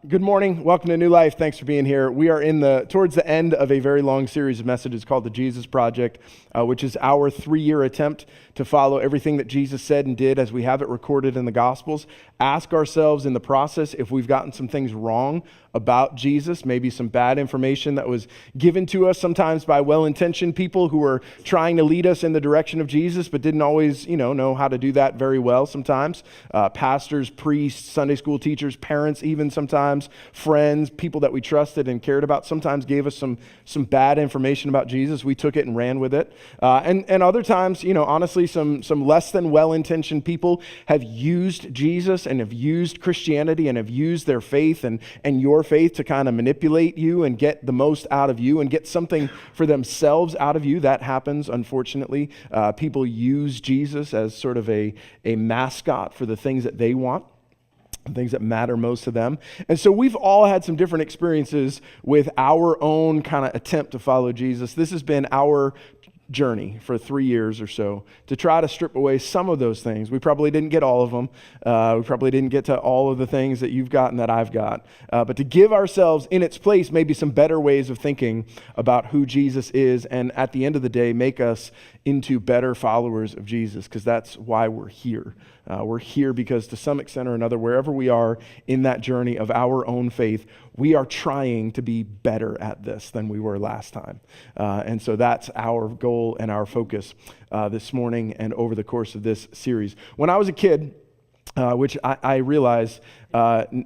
Good morning. Welcome to New Life. Thanks for being here. We are towards the end of a very long series of messages called the Jesus Project, which is our 3-year attempt to follow everything that Jesus said and did as we have it recorded in the Gospels. Ask ourselves in the process if we've gotten some things wrong about Jesus, maybe some bad information that was given to us sometimes by well-intentioned people who were trying to lead us in the direction of Jesus, but didn't always, know how to do that very well sometimes. Pastors, priests, Sunday school teachers, parents even sometimes, friends, people that we trusted and cared about sometimes gave us some bad information about Jesus. We took it and ran with it. And other times, honestly, some less than well-intentioned people have used Jesus and have used Christianity and have used their faith and your faith to kind of manipulate you and get the most out of you and get something for themselves out of you. That happens, unfortunately. People use Jesus as sort of a mascot for the things that they want, things that matter most to them. And so we've all had some different experiences with our own kind of attempt to follow Jesus. This has been our journey for 3 years or so to try to strip away some of those things. We probably didn't get all of them. We probably didn't get to all of the things that you've got and that I've got. But to give ourselves in its place maybe some better ways of thinking about who Jesus is, and at the end of the day, make us into better followers of Jesus, because that's why we're here. We're here because to some extent or another, wherever we are in that journey of our own faith, we are trying to be better at this than we were last time. And so that's our goal and our focus this morning and over the course of this series. When I was a kid, which I realize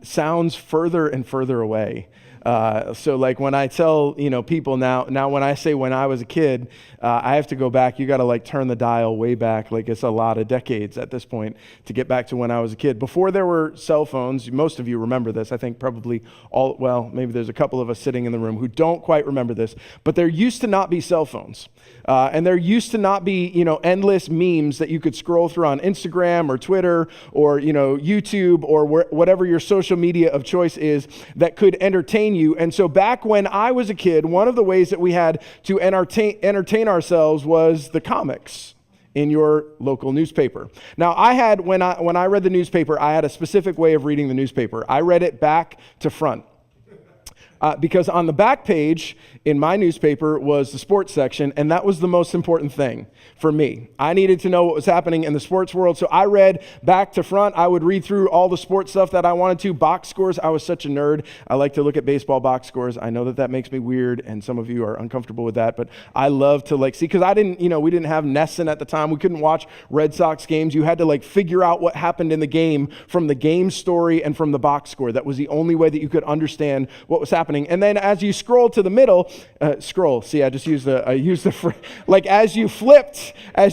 sounds further and further away. So like when I tell, people now when I say when I was a kid, I have to go back. You got to turn the dial way back. It's a lot of decades at this point to get back to when I was a kid. Before there were cell phones, most of you remember this. I think probably maybe there's a couple of us sitting in the room who don't quite remember this, but there used to not be cell phones. And there used to not be, endless memes that you could scroll through on Instagram or Twitter or, YouTube or whatever your social media of choice is that could entertain you. And so back when I was a kid, one of the ways that we had to entertain ourselves was the comics in your local newspaper. Now, when I read the newspaper, I had a specific way of reading the newspaper. I read it back to front. Because on the back page in my newspaper was the sports section, and that was the most important thing for me. I needed to know what was happening in the sports world, so I read back to front. I would read through all the sports stuff that I wanted to. Box scores, I was such a nerd. I like to look at baseball box scores. I know that makes me weird, and some of you are uncomfortable with that, but I love to see, because we didn't have Nesson at the time. We couldn't watch Red Sox games. You had to figure out what happened in the game from the game story and from the box score. That was the only way that you could understand what was happening. And then as you scroll to the middle, as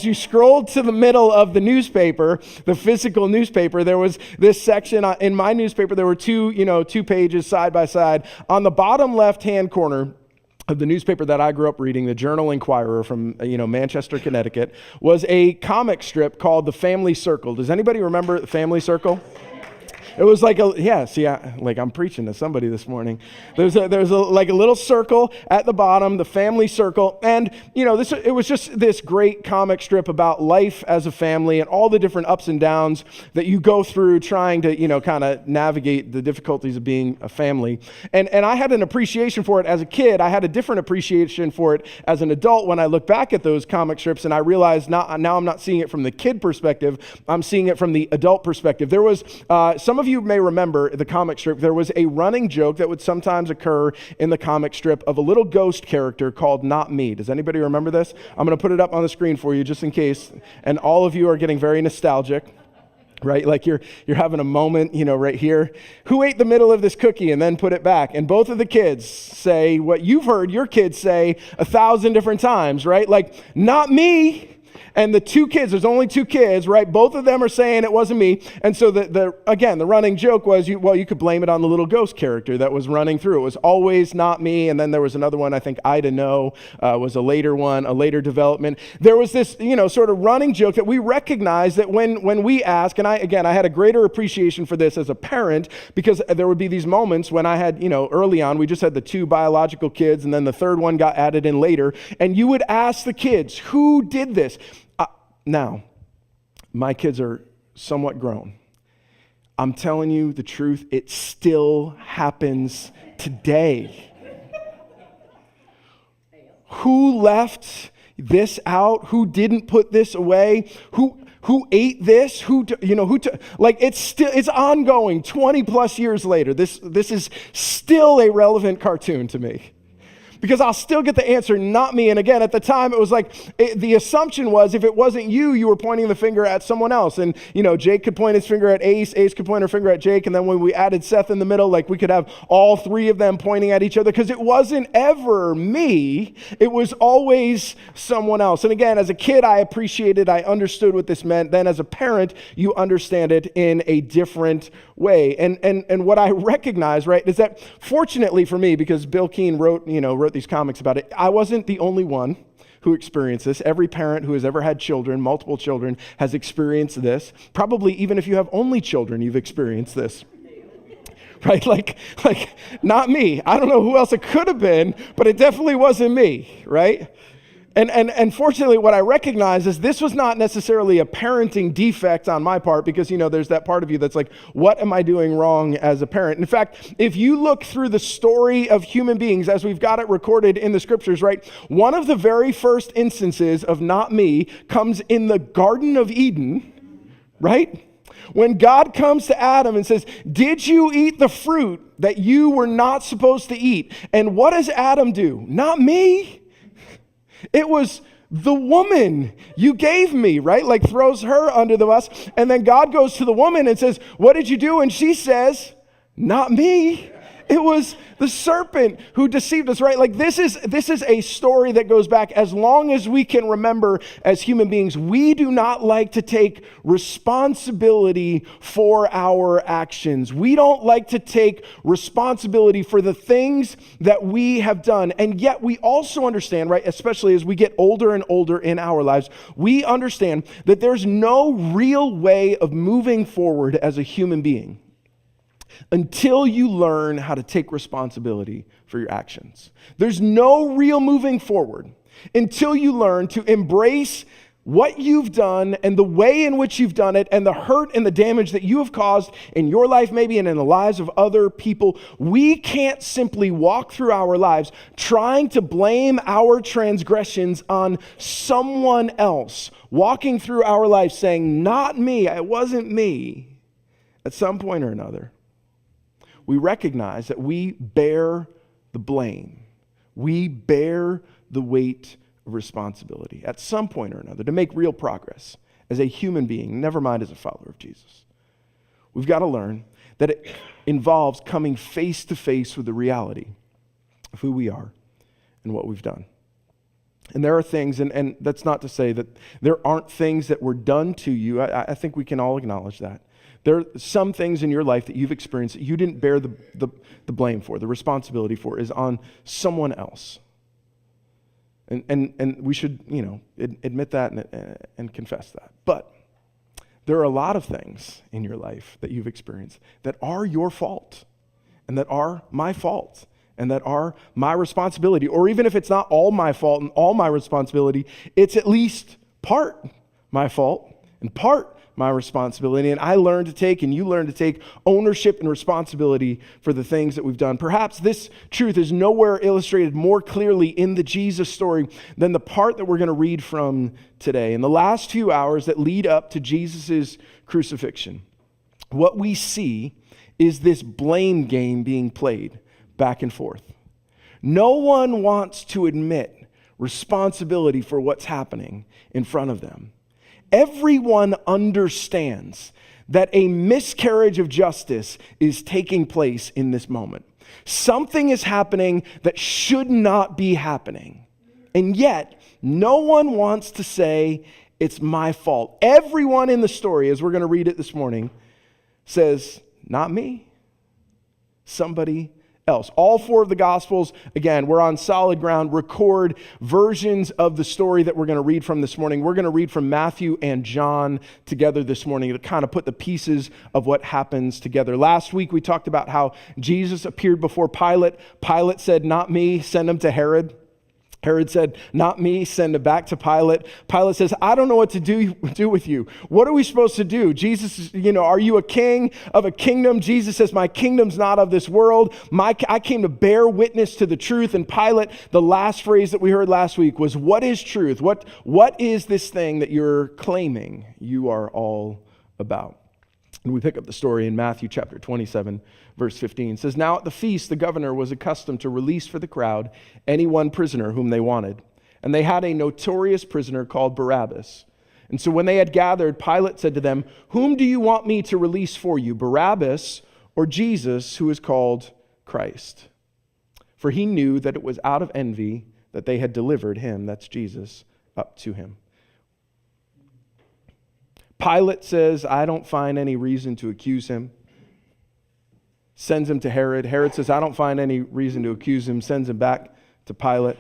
you scrolled to the middle of the newspaper, the physical newspaper, there was this section in my newspaper. There were two pages side by side. On the bottom left-hand corner of the newspaper that I grew up reading, the Journal-Inquirer from Manchester, Connecticut, was a comic strip called The Family Circle. Does anybody remember The Family Circle? It was I'm preaching to somebody this morning. There's a little circle at the bottom, the family circle, and it was just this great comic strip about life as a family and all the different ups and downs that you go through trying to kind of navigate the difficulties of being a family. And I had an appreciation for it as a kid. I had a different appreciation for it as an adult when I look back at those comic strips, and I realized now I'm not seeing it from the kid perspective. I'm seeing it from the adult perspective. There was some of you may remember the comic strip. There was a running joke that would sometimes occur in the comic strip of a little ghost character called Not Me. Does anybody remember this? I'm going to put it up on the screen for you just in case. And all of you are getting very nostalgic, right? You're having a moment, right here. Who ate the middle of this cookie and then put it back? And both of the kids say what you've heard your kids say 1,000 different times, right? Not me. And the two kids, there's only two kids, right? Both of them are saying it wasn't me. And so the running joke was, you could blame it on the little ghost character that was running through. It was always not me. And then there was another one, I think Ida No was a later one, a later development. There was this, sort of running joke that we recognized that when we ask, and I had a greater appreciation for this as a parent, because there would be these moments when I had, early on, we just had the two biological kids, and then the third one got added in later. And you would ask the kids, who did this? Now, my kids are somewhat grown. I'm telling you the truth, it still happens today. Who left this out? Who didn't put this away? Who ate this? It's ongoing 20 plus years later. This is still a relevant cartoon to me. Because I'll still get the answer, not me. And again, at the time, it was like, the assumption was if it wasn't you, you were pointing the finger at someone else. And, Jake could point his finger at Ace could point her finger at Jake. And then when we added Seth in the middle, like we could have all three of them pointing at each other. Because it wasn't ever me. It was always someone else. And again, as a kid, I understood what this meant. Then as a parent, you understand it in a different way. And what I recognize, right, is that fortunately for me, because Bill Keane wrote these comics about it, I wasn't the only one who experienced this. Every parent who has ever had children, multiple children, has experienced this. Probably even if you have only children, you've experienced this. Right? Like not me. I don't know who else it could have been, but it definitely wasn't me, right? And fortunately, what I recognize is this was not necessarily a parenting defect on my part, because, there's that part of you that's like, what am I doing wrong as a parent? In fact, if you look through the story of human beings, as we've got it recorded in the scriptures, right, one of the very first instances of not me comes in the Garden of Eden, right? When God comes to Adam and says, did you eat the fruit that you were not supposed to eat? And what does Adam do? Not me. It was the woman you gave me, right? Like throws her under the bus. And then God goes to the woman and says, what did you do? And she says, not me. It was the serpent who deceived us, right? Like this is a story that goes back as long as we can remember as human beings. We do not like to take responsibility for our actions. We don't like to take responsibility for the things that we have done. And yet we also understand, right, especially as we get older and older in our lives, we understand that there's no real way of moving forward as a human being until you learn how to take responsibility for your actions. There's no real moving forward until you learn to embrace what you've done and the way in which you've done it and the hurt and the damage that you have caused in your life maybe and in the lives of other people. We can't simply walk through our lives trying to blame our transgressions on someone else, walking through our life saying, not me, it wasn't me, at some point or another. We recognize that we bear the blame. We bear the weight of responsibility at some point or another to make real progress as a human being, never mind as a follower of Jesus. We've got to learn that it involves coming face to face with the reality of who we are and what we've done. And there are things, and that's not to say that there aren't things that were done to you. I think we can all acknowledge that. There are some things in your life that you've experienced that you didn't bear the blame for, the responsibility for is on someone else. And we should, admit that and confess that. But there are a lot of things in your life that you've experienced that are your fault and that are my fault and that are my responsibility. Or even if it's not all my fault and all my responsibility, it's at least part my fault and part my responsibility. And I learned to take, and you learn to take ownership and responsibility for the things that we've done. Perhaps this truth is nowhere illustrated more clearly in the Jesus story than the part that we're going to read from today. In the last few hours that lead up to Jesus' crucifixion, what we see is this blame game being played back and forth. No one wants to admit responsibility for what's happening in front of them. Everyone understands that a miscarriage of justice is taking place in this moment. Something is happening that should not be happening. And yet, no one wants to say, it's my fault. Everyone in the story, as we're going to read it this morning, says, not me, somebody else. All four of the Gospels, again, we're on solid ground, record versions of the story that we're going to read from this morning. We're going to read from Matthew and John together this morning to kind of put the pieces of what happens together. Last week, we talked about how Jesus appeared before Pilate. Pilate said, not me, send him to Herod. Herod said, "Not me, send it back to Pilate." Pilate says, "I don't know what to do with you. What are we supposed to do? Jesus, are you a king of a kingdom?" Jesus says, "My kingdom's not of this world. I came to bear witness to the truth." And Pilate, the last phrase that we heard last week was, "What is truth? What is this thing that you're claiming you are all about?" And we pick up the story in Matthew chapter 27, verse 15. It says, "Now at the feast, the governor was accustomed to release for the crowd any one prisoner whom they wanted. And they had a notorious prisoner called Barabbas. And so when they had gathered, Pilate said to them, 'Whom do you want me to release for you, Barabbas or Jesus, who is called Christ?' For he knew that it was out of envy that they had delivered him," that's Jesus, "up to him." Pilate says, "I don't find any reason to accuse him." Sends him to Herod. Herod says, "I don't find any reason to accuse him." Sends him back to Pilate.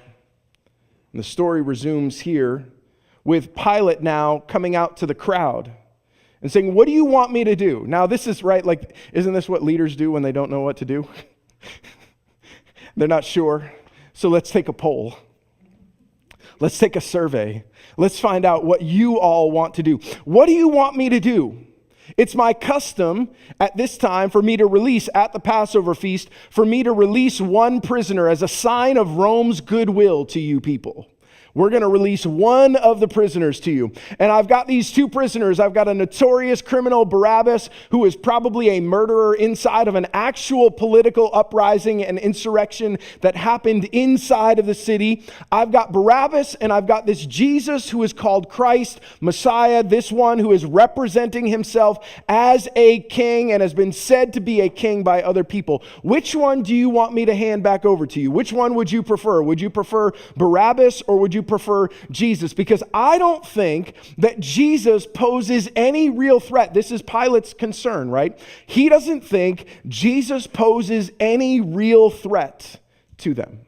And the story resumes here with Pilate now coming out to the crowd and saying, "What do you want me to do?" Now this is right, isn't this what leaders do when they don't know what to do? They're not sure. So let's take a poll. Let's take a survey. Let's find out what you all want to do. What do you want me to do? It's my custom at this time for me to release at the Passover feast, for me to release one prisoner as a sign of Rome's goodwill to you people. We're going to release one of the prisoners to you. And I've got these two prisoners. I've got a notorious criminal, Barabbas, who is probably a murderer inside of an actual political uprising and insurrection that happened inside of the city. I've got Barabbas, and I've got this Jesus who is called Christ, Messiah, this one who is representing himself as a king and has been said to be a king by other people. Which one do you want me to hand back over to you? Which one would you prefer? Would you prefer Barabbas or would you prefer Jesus? Because I don't think that Jesus poses any real threat. This is Pilate's concern, right? He doesn't think Jesus poses any real threat to them.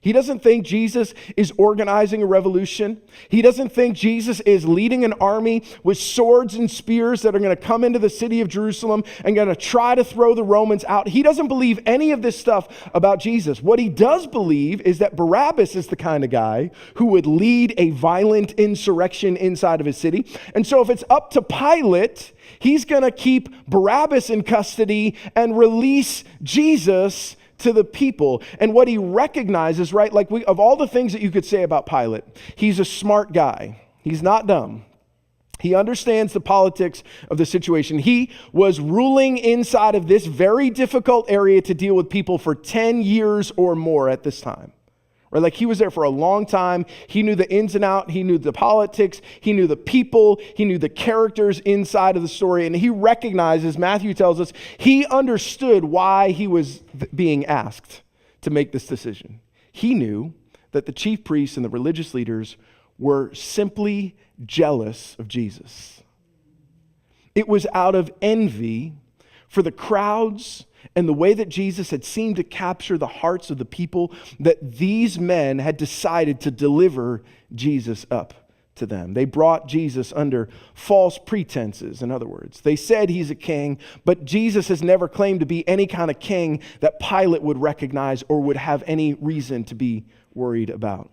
He doesn't think Jesus is organizing a revolution. He doesn't think Jesus is leading an army with swords and spears that are going to come into the city of Jerusalem and going to try to throw the Romans out. He doesn't believe any of this stuff about Jesus. What he does believe is that Barabbas is the kind of guy who would lead a violent insurrection inside of his city. And so if it's up to Pilate, he's going to keep Barabbas in custody and release Jesus to the people. And what he recognizes, right, of all the things that you could say about Pilate, he's a smart guy. He's not dumb. He understands the politics of the situation. He was ruling inside of this very difficult area to deal with people for 10 years or more at this time. Right? He was there for a long time. He knew the ins and outs. He knew the politics. He knew the people. He knew the characters inside of the story. And he recognizes, Matthew tells us, he understood why he was being asked to make this decision. He knew that the chief priests and the religious leaders were simply jealous of Jesus. It was out of envy for the crowds and the way that Jesus had seemed to capture the hearts of the people that these men had decided to deliver Jesus up to them. They brought Jesus under false pretenses, in other words. They said he's a king, but Jesus has never claimed to be any kind of king that Pilate would recognize or would have any reason to be worried about.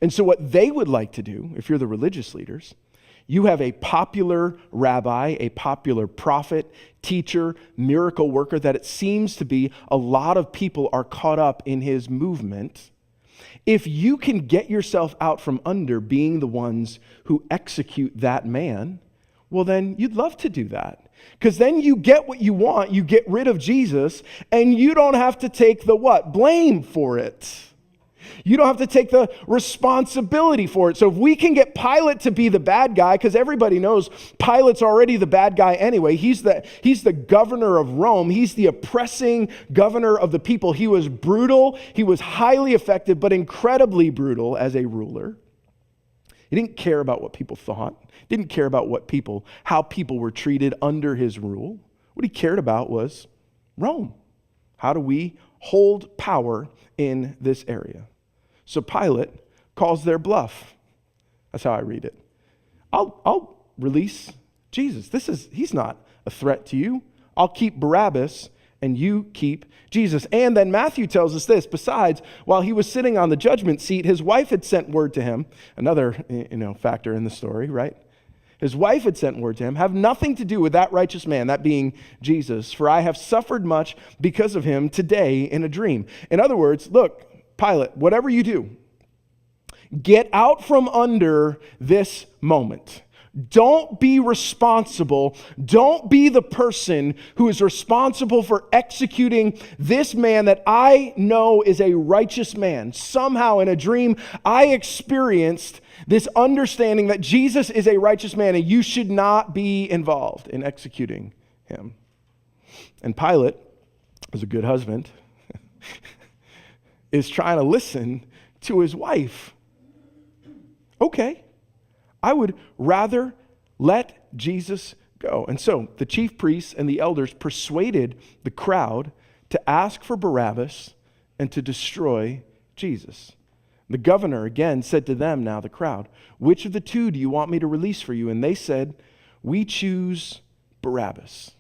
And so what they would like to do, if you're the religious leaders, you have a popular rabbi, a popular prophet, teacher, miracle worker that it seems to be a lot of people are caught up in his movement. If you can get yourself out from under being the ones who execute that man, well then you'd love to do that. Because then you get what you want, you get rid of Jesus, and you don't have to take the what? Blame for it. You don't have to take the responsibility for it. So if we can get Pilate to be the bad guy, because everybody knows Pilate's already the bad guy anyway. He's the governor of Rome. He's the oppressing governor of the people. He was brutal. He was highly effective, but incredibly brutal as a ruler. He didn't care about what people thought. Didn't care about how people were treated under his rule. What he cared about was Rome. How do we hold power in this area? So Pilate calls their bluff. That's how I read it. I'll release Jesus. He's not a threat to you. I'll keep Barabbas, and you keep Jesus. And then Matthew tells us this: besides, while he was sitting on the judgment seat, his wife had sent word to him, another factor in the story, right? His wife had sent word to him, have nothing to do with that righteous man, that being Jesus, for I have suffered much because of him today in a dream. In other words, look, Pilate, whatever you do, get out from under this moment. Don't be responsible. Don't be the person who is responsible for executing this man that I know is a righteous man. Somehow in a dream, I experienced this understanding that Jesus is a righteous man and you should not be involved in executing him. And Pilate, as a good husband, is trying to listen to his wife. Okay, I would rather let Jesus go. And so the chief priests and the elders persuaded the crowd to ask for Barabbas and to destroy Jesus. The governor again said to them, now the crowd, which of the two do you want me to release for you? And they said, we choose Barabbas.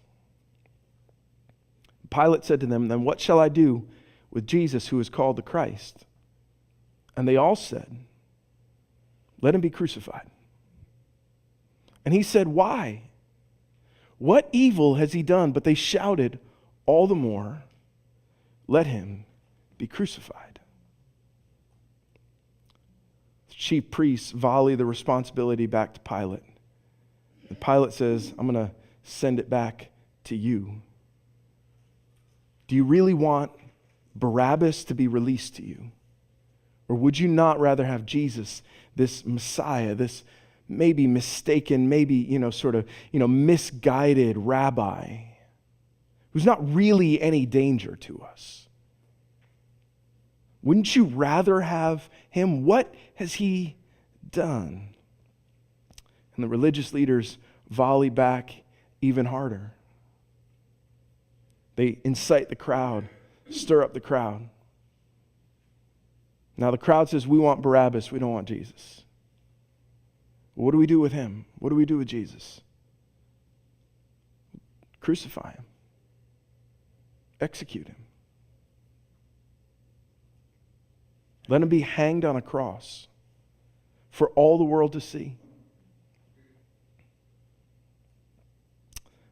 Pilate said to them, then what shall I do with Jesus who is called the Christ? And they all said, let him be crucified. And he said, why? What evil has he done? But they shouted all the more, let him be crucified. Chief priests volley the responsibility back to Pilate. And Pilate says, I'm going to send it back to you. Do you really want Barabbas to be released to you? Or would you not rather have Jesus, this Messiah, this maybe mistaken, maybe, misguided rabbi who's not really any danger to us? Wouldn't you rather have him? What has he done? And the religious leaders volley back even harder. They incite the crowd, stir up the crowd. Now the crowd says, we want Barabbas, we don't want Jesus. What do we do with him? What do we do with Jesus? Crucify him. Execute him. Let him be hanged on a cross for all the world to see.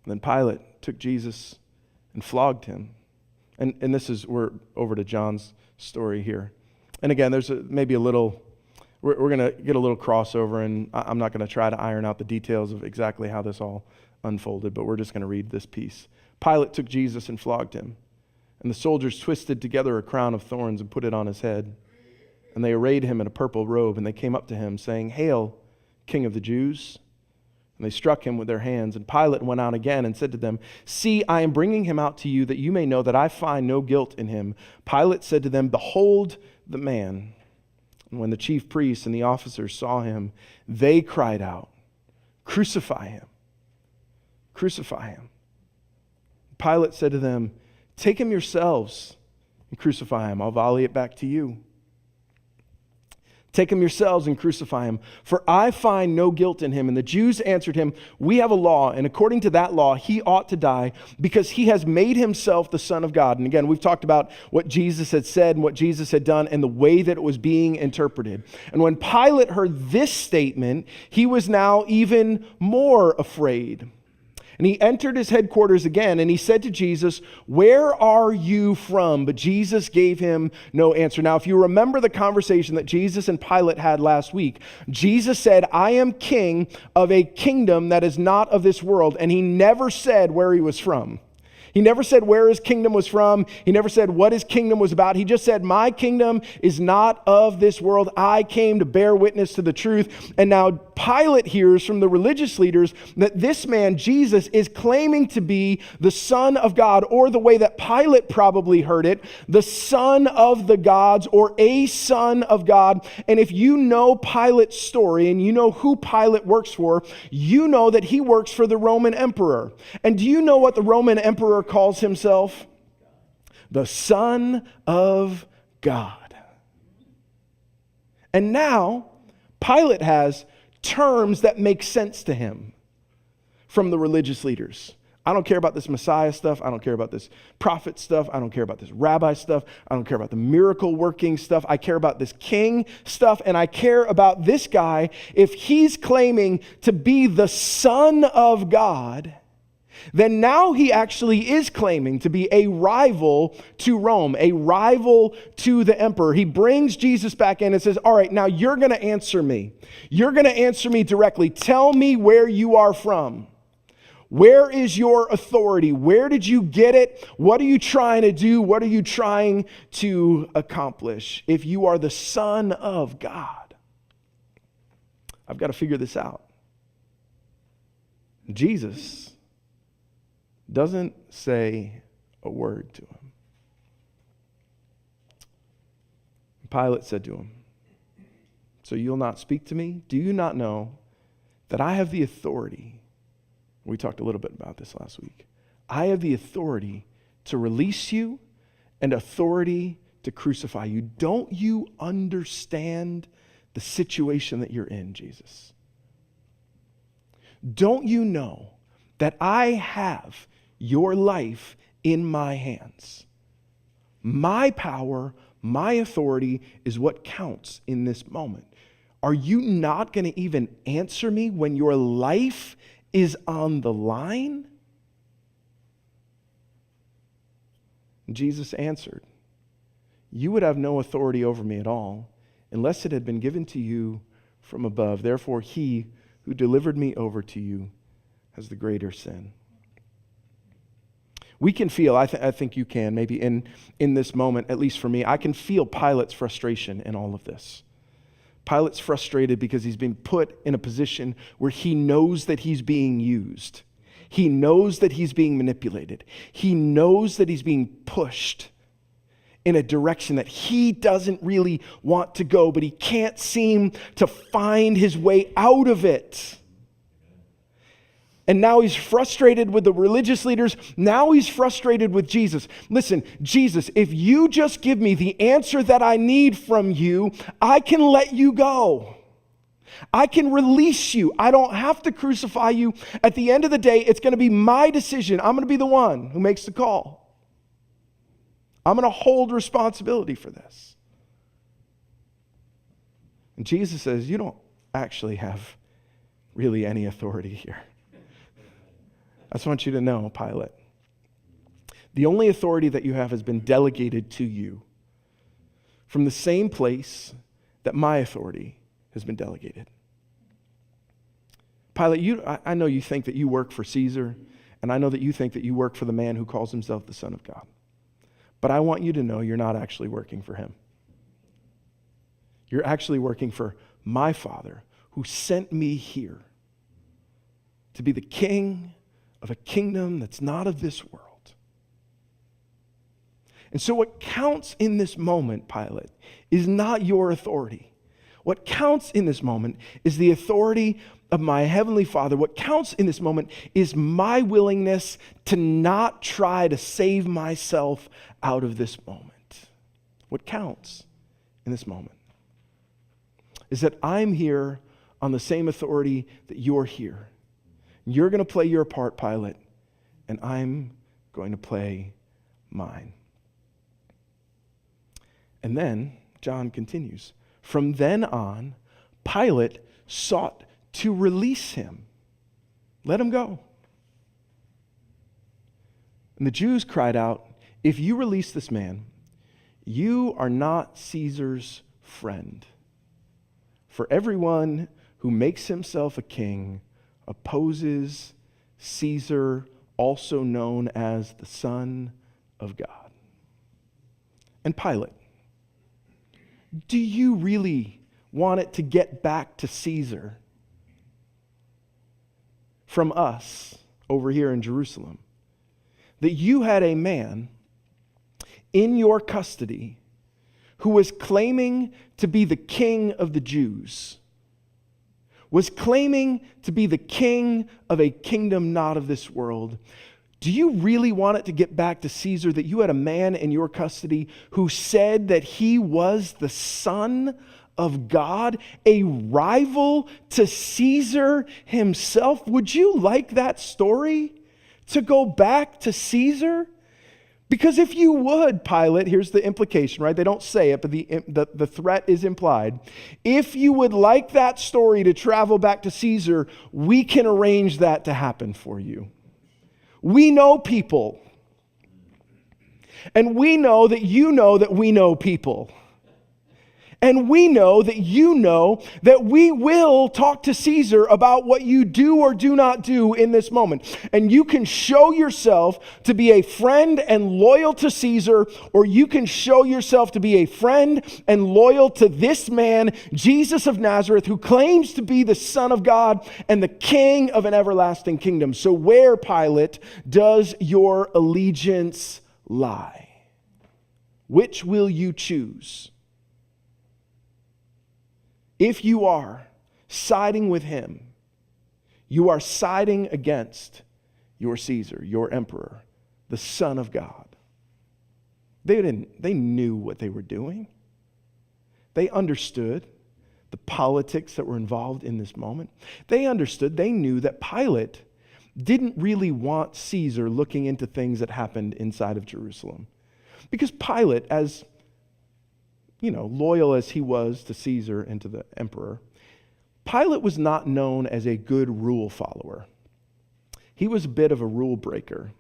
And then Pilate took Jesus and flogged him. And this is, we're over to John's story here. And again, there's maybe a little, we're going to get a little crossover, and I'm not going to try to iron out the details of exactly how this all unfolded, but we're just going to read this piece. Pilate took Jesus and flogged him. And the soldiers twisted together a crown of thorns and put it on his head. And they arrayed him in a purple robe, and they came up to him, saying, Hail, King of the Jews! And they struck him with their hands. And Pilate went out again and said to them, See, I am bringing him out to you, that you may know that I find no guilt in him. Pilate said to them, Behold the man. And when the chief priests and the officers saw him, they cried out, Crucify him! Crucify him! Pilate said to them, Take him yourselves and crucify him. I'll volley it back to you. Take him yourselves and crucify him, for I find no guilt in him. And the Jews answered him, We have a law, and according to that law, he ought to die, because he has made himself the Son of God. And again, we've talked about what Jesus had said and what Jesus had done and the way that it was being interpreted. And when Pilate heard this statement, he was now even more afraid. And he entered his headquarters again, and he said to Jesus, Where are you from? But Jesus gave him no answer. Now, if you remember the conversation that Jesus and Pilate had last week, Jesus said, I am king of a kingdom that is not of this world. And he never said where he was from. He never said where his kingdom was from. He never said what his kingdom was about. He just said, my kingdom is not of this world. I came to bear witness to the truth. And now Pilate hears from the religious leaders that this man, Jesus, is claiming to be the Son of God, or the way that Pilate probably heard it, the Son of the gods, or a Son of God. And if you know Pilate's story and you know who Pilate works for, you know that he works for the Roman emperor. And do you know what the Roman emperor calls himself? The Son of God. And now Pilate has terms that make sense to him from the religious leaders. I don't care about this Messiah stuff. I don't care about this prophet stuff. I don't care about this rabbi stuff. I don't care about the miracle working stuff. I care about this king stuff. And I care about this guy. If he's claiming to be the Son of God, then now he actually is claiming to be a rival to Rome, a rival to the emperor. He brings Jesus back in and says, all right, now you're going to answer me. You're going to answer me directly. Tell me where you are from. Where is your authority? Where did you get it? What are you trying to do? What are you trying to accomplish? If you are the Son of God, I've got to figure this out. Jesus doesn't say a word to him. Pilate said to him, so you'll not speak to me? Do you not know that I have the authority? We talked a little bit about this last week. I have the authority to release you and authority to crucify you. Don't you understand the situation that you're in, Jesus? Don't you know that I have your life in my hands? My power, my authority is what counts in this moment. Are you not going to even answer me when your life is on the line? Jesus answered, you would have no authority over me at all unless it had been given to you from above. Therefore, he who delivered me over to you has the greater sin. We can feel, I think you can, maybe in this moment, at least for me, I can feel Pilate's frustration in all of this. Pilate's frustrated because he's been put in a position where he knows that he's being used. He knows that he's being manipulated. He knows that he's being pushed in a direction that he doesn't really want to go, but he can't seem to find his way out of it. And now he's frustrated with the religious leaders. Now he's frustrated with Jesus. Listen, Jesus, if you just give me the answer that I need from you, I can let you go. I can release you. I don't have to crucify you. At the end of the day, it's going to be my decision. I'm going to be the one who makes the call. I'm going to hold responsibility for this. And Jesus says, you don't actually have really any authority here. I just want you to know, Pilate, the only authority that you have has been delegated to you from the same place that my authority has been delegated. Pilate, I know you think that you work for Caesar, and I know that you think that you work for the man who calls himself the Son of God. But I want you to know you're not actually working for him. You're actually working for my Father who sent me here to be the king of a kingdom that's not of this world. And so what counts in this moment, Pilate, is not your authority. What counts in this moment is the authority of my heavenly Father. What counts in this moment is my willingness to not try to save myself out of this moment. What counts in this moment is that I'm here on the same authority that you're here. You're going to play your part, Pilate, and I'm going to play mine. And then John continues. From then on, Pilate sought to release him. Let him go. And the Jews cried out, if you release this man, you are not Caesar's friend. For everyone who makes himself a king opposes Caesar, also known as the Son of God. And Pilate, do you really want it to get back to Caesar from us over here in Jerusalem? That you had a man in your custody who was claiming to be the king of the Jews, was claiming to be the king of a kingdom not of this world. Do you really want it to get back to Caesar that you had a man in your custody who said that he was the Son of God, a rival to Caesar himself? Would you like that story To go back to Caesar? Because if you would, Pilate, here's the implication, right? They don't say it, but the threat is implied. If you would like that story to travel back to Caesar, we can arrange that to happen for you. We know people. And we know that you know that we know people. And we know that you know that we will talk to Caesar about what you do or do not do in this moment. And you can show yourself to be a friend and loyal to Caesar, or you can show yourself to be a friend and loyal to this man, Jesus of Nazareth, who claims to be the Son of God and the King of an everlasting kingdom. So where, Pilate, does your allegiance lie? Which will you choose? If you are siding with him, you are siding against your Caesar, your emperor, the Son of God. They knew what they were doing. They understood the politics that were involved in this moment. They knew that Pilate didn't really want Caesar looking into things that happened inside of Jerusalem. Because Pilate, as loyal as he was to Caesar and to the emperor, Pilate was not known as a good rule follower. He was a bit of a rule breaker.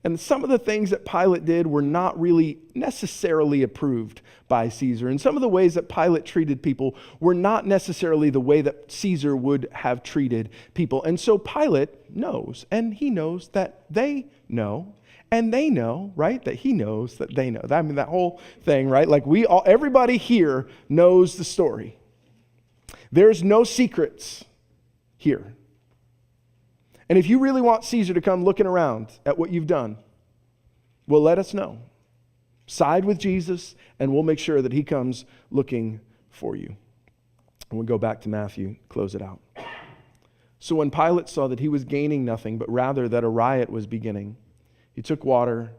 And some of the things that Pilate did were not really necessarily approved by Caesar. And some of the ways that Pilate treated people were not necessarily the way that Caesar would have treated people. And so Pilate knows, and he knows that they know. And they know, right, that he knows that they know. I mean, that whole thing, right? Like everybody here knows the story. There's no secrets here. And if you really want Caesar to come looking around at what you've done, well, let us know. Side with Jesus, and we'll make sure that he comes looking for you. And we'll go back to Matthew, close it out. So when Pilate saw that he was gaining nothing, but rather that a riot was beginning, he took water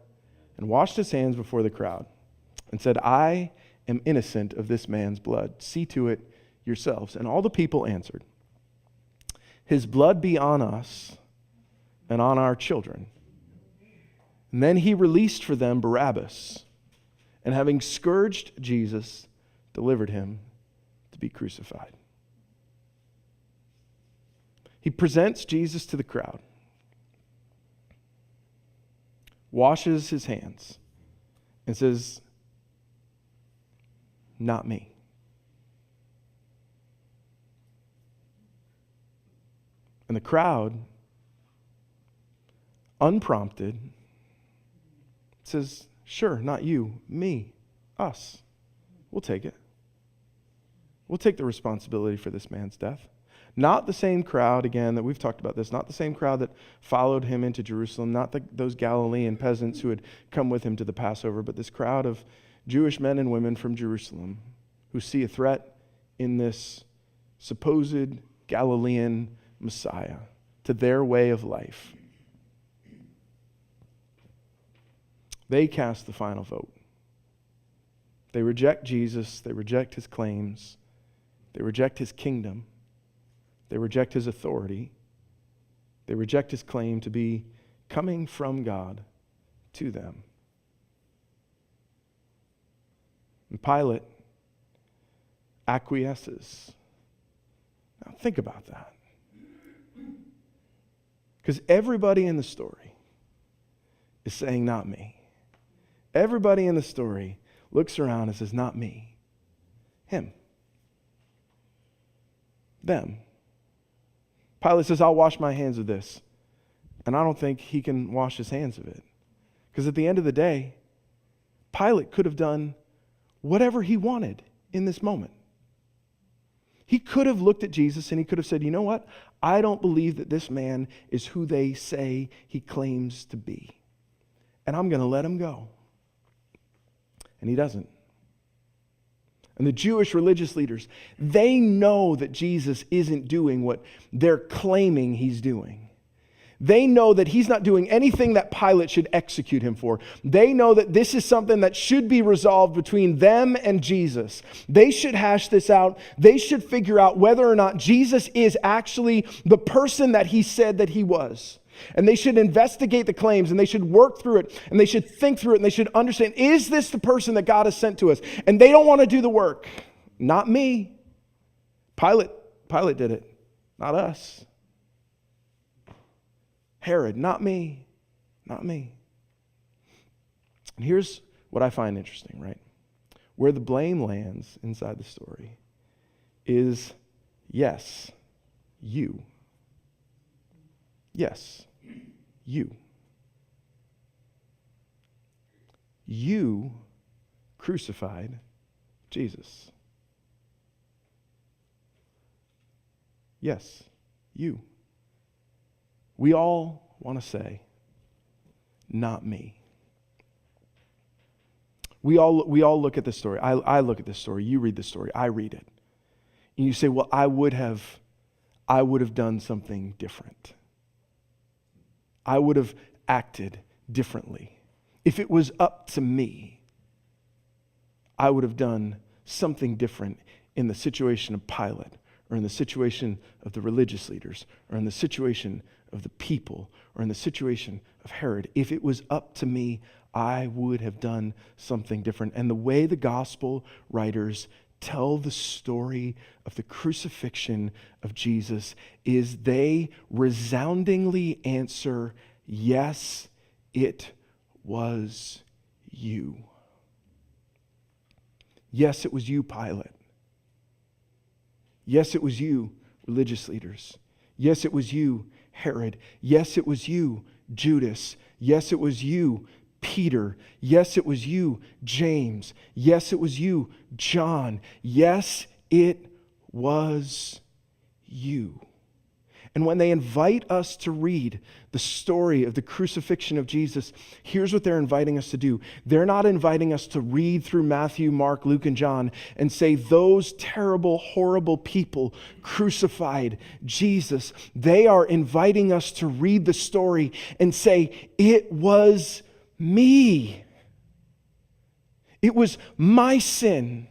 and washed his hands before the crowd and said, I am innocent of this man's blood. See to it yourselves. And all the people answered, his blood be on us and on our children. And then he released for them Barabbas, and having scourged Jesus, delivered him to be crucified. He presents Jesus to the crowd, washes his hands, and says, not me. And the crowd, unprompted, says, sure, not you, me, us. We'll take it. We'll take the responsibility for this man's death. Not the same crowd, again, that we've talked about this, not the same crowd that followed him into Jerusalem, not those Galilean peasants who had come with him to the Passover, but this crowd of Jewish men and women from Jerusalem who see a threat in this supposed Galilean Messiah to their way of life. They cast the final vote. They reject Jesus, they reject his claims, they reject his kingdom. They reject his authority. They reject his claim to be coming from God to them. And Pilate acquiesces. Now think about that. Because everybody in the story is saying, not me. Everybody in the story looks around and says, not me. Him. Them. Pilate says, I'll wash my hands of this. And I don't think he can wash his hands of it. Because at the end of the day, Pilate could have done whatever he wanted in this moment. He could have looked at Jesus and he could have said, you know what? I don't believe that this man is who they say he claims to be. And I'm going to let him go. And he doesn't. And the Jewish religious leaders, they know that Jesus isn't doing what they're claiming he's doing. They know that he's not doing anything that Pilate should execute him for. They know that this is something that should be resolved between them and Jesus. They should hash this out. They should figure out whether or not Jesus is actually the person that he said that he was. And they should investigate the claims, and they should work through it, and they should think through it, and they should understand, is this the person that God has sent to us? And they don't want to do the work. Not me. Pilate did it, not us. Herod, not me. Not me. And here's what I find interesting, right? Where the blame lands inside the story is, yes, you. Yes, you. You crucified Jesus. Yes, you. We all want to say, not me. We all look at this story. I look at this story. You read the story. I read it. And you say, well, I would have done something different. I would have acted differently. If it was up to me, I would have done something different in the situation of Pilate, or in the situation of the religious leaders, or in the situation of the people, or in the situation of Herod. If it was up to me, I would have done something different. And the way the gospel writers tell the story of the crucifixion of Jesus is they resoundingly answer, yes, it was you. Yes, it was you, Pilate. Yes, it was you, religious leaders. Yes, it was you, Herod. Yes, it was you, Judas. Yes, it was you, Peter. Yes, it was you, James. Yes, it was you, John. Yes, it was you. And when they invite us to read the story of the crucifixion of Jesus, here's what they're inviting us to do. They're not inviting us to read through Matthew, Mark, Luke, and John and say, those terrible, horrible people crucified Jesus. They are inviting us to read the story and say, it was me. It was my sin.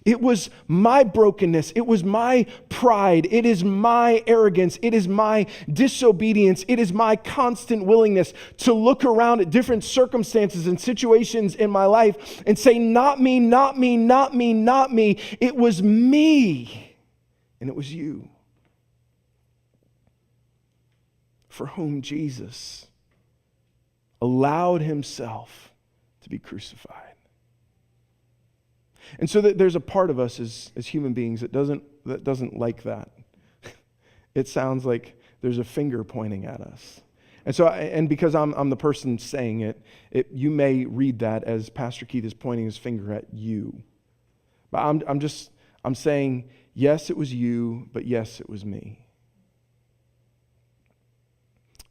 It was my brokenness. It was my pride. It is my arrogance. It is my disobedience. It is my constant willingness to look around at different circumstances and situations in my life and say, not me, not me, not me, not me. It was me. And it was you. For whom Jesus allowed himself to be crucified. And so there's a part of us as human beings that doesn't like that. It sounds like there's a finger pointing at us. And because I'm the person saying it, you may read that as Pastor Keith is pointing his finger at you. But I'm saying, yes, it was you, but yes, it was me.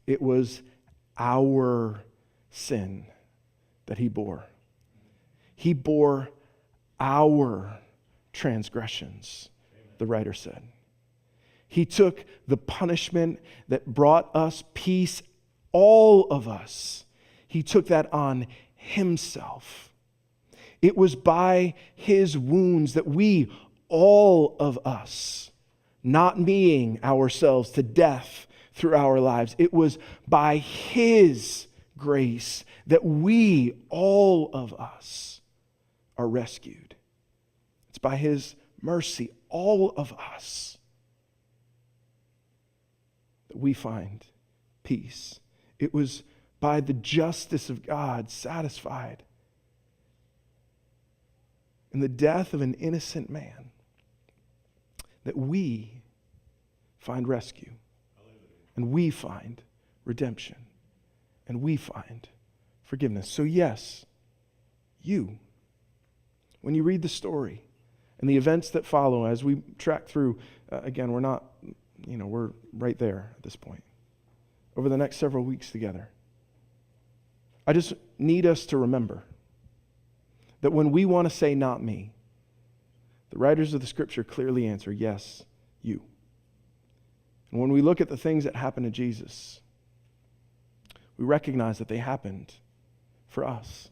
It was our sin that he bore. He bore our transgressions, the writer said. He took the punishment that brought us peace, all of us. He took that on himself. It was by his wounds that we, all of us, not being ourselves to death through our lives, it was by his grace that we, all of us, are rescued. It's by his mercy, all of us, that we find peace. It was by the justice of God satisfied in the death of an innocent man that we find rescue, and we find redemption, and we find forgiveness. So yes, you, when you read the story and the events that follow as we track through, again, we're right there at this point, over the next several weeks together. I just need us to remember that when we want to say not me, the writers of the scripture clearly answer, yes, you. And when we look at the things that happened to Jesus, we recognize that they happened for us.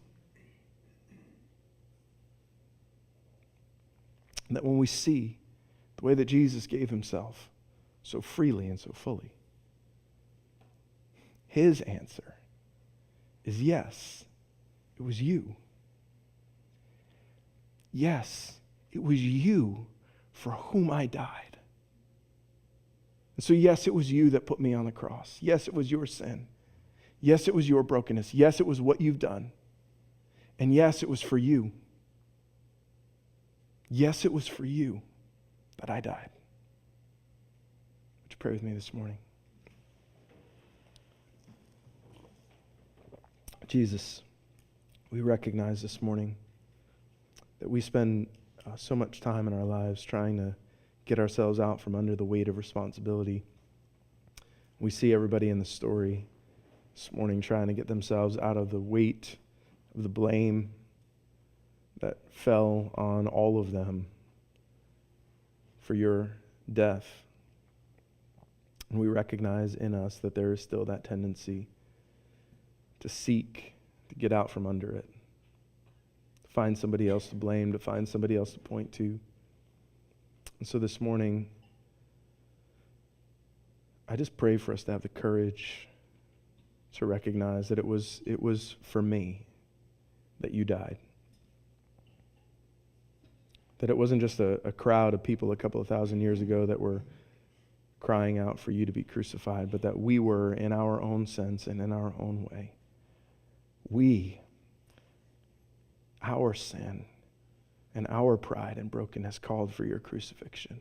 And that when we see the way that Jesus gave himself so freely and so fully, His answer is yes, it was you. Yes, it was you for whom I died. And so yes, it was you that put me on the cross. Yes, it was your sin. Yes, it was your brokenness. Yes, it was what you've done. And yes, it was for you. Yes, it was for you that I died. Would you pray with me this morning? Jesus, we recognize this morning that we spend so much time in our lives trying to get ourselves out from under the weight of responsibility. We see everybody in the story this morning trying to get themselves out of the weight of the blame that fell on all of them for your death. And we recognize in us that there is still that tendency to seek to get out from under it, to find somebody else to blame, to find somebody else to point to. And so this morning, I just pray for us to have the courage to recognize that it was for me that you died. That it wasn't just a crowd of people a couple of thousand years ago that were crying out for you to be crucified, but that we were, in our own sense and in our own way, our sin and our pride and brokenness called for your crucifixion.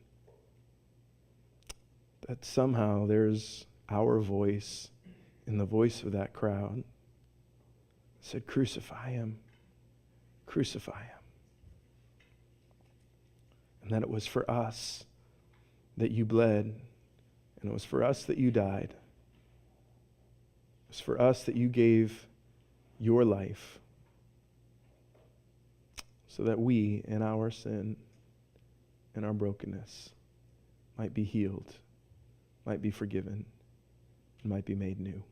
That somehow there's our voice in the voice of that crowd said, crucify him, crucify him. And that it was for us that you bled, and it was for us that you died. It was for us that you gave your life so that we, in our sin and our brokenness, might be healed, might be forgiven, and might be made new.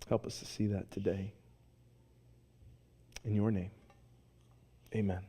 Help us to see that today. In your name, amen.